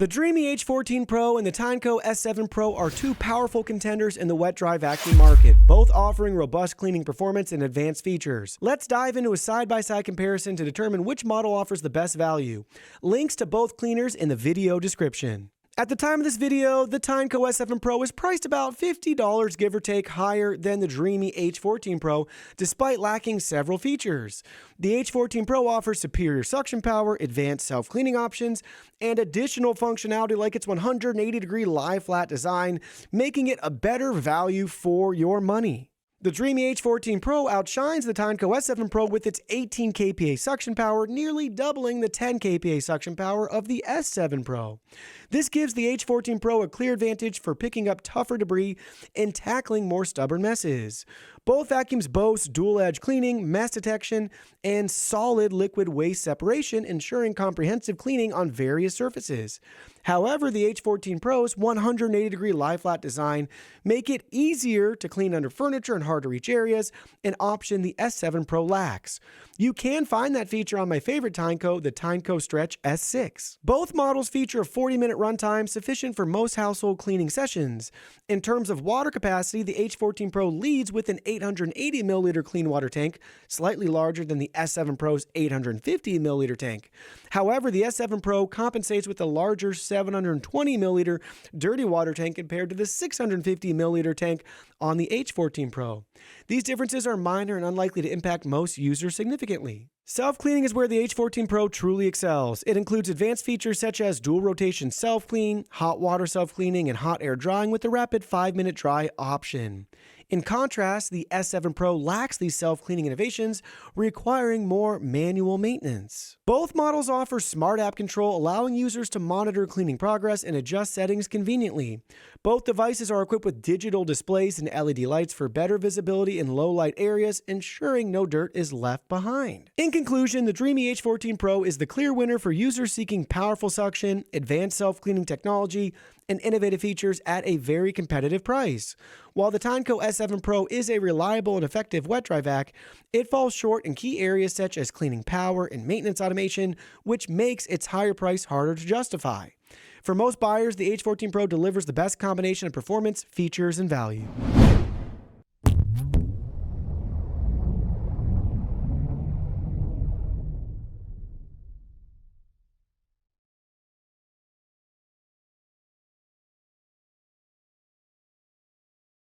The Dreame H14 Pro and the Tineco S7 Pro are two powerful contenders in the wet-dry vacuum market, both offering robust cleaning performance and advanced features. Let's dive into a side-by-side comparison to determine which model offers the best value. Links to both cleaners in the video description. At the time of this video, the Tineco S7 Pro is priced about $50 give or take higher than the Dreame H14 Pro, despite lacking several features. The H14 Pro offers superior suction power, advanced self-cleaning options, and additional functionality like its 180-degree lie-flat design, making it a better value for your money. The Dreame H14 Pro outshines the Tineco S7 Pro with its 18 kPa suction power, nearly doubling the 10 kPa suction power of the S7 Pro. This gives the H14 Pro a clear advantage for picking up tougher debris and tackling more stubborn messes. Both vacuums boast dual-edge cleaning, mess detection, and solid liquid waste separation, ensuring comprehensive cleaning on various surfaces. However, the H14 Pro's 180-degree lie-flat design make it easier to clean under furniture and hard-to-reach areas, an option the S7 Pro lacks. You can find that feature on my favorite Tineco, the Tineco Stretch S6. Both models feature a 40-minute runtime sufficient for most household cleaning sessions. In terms of water capacity, the H14 Pro leads with an 880 milliliter clean water tank, slightly larger than the S7 Pro's 850 milliliter tank. However, the S7 Pro compensates with a larger 720 milliliter dirty water tank compared to the 650 milliliter tank on the H14 Pro. These differences are minor and unlikely to impact most users significantly. Self-cleaning is where the H14 Pro truly excels. It includes advanced features such as dual rotation self-clean, hot water self-cleaning, and hot air drying with a rapid 5-minute dry option. In contrast, the S7 Pro lacks these self-cleaning innovations, requiring more manual maintenance. Both models offer smart app control, allowing users to monitor cleaning progress and adjust settings conveniently. Both devices are equipped with digital displays and LED lights for better visibility in low-light areas, ensuring no dirt is left behind. In conclusion, the Dreame H14 Pro is the clear winner for users seeking powerful suction, advanced self-cleaning technology, and innovative features at a very competitive price. While the Tineco S7 Pro is a reliable and effective wet-dry vac, it falls short in key areas such as cleaning power and maintenance automation, which makes its higher price harder to justify. For most buyers, the H14 Pro delivers the best combination of performance, features, and value.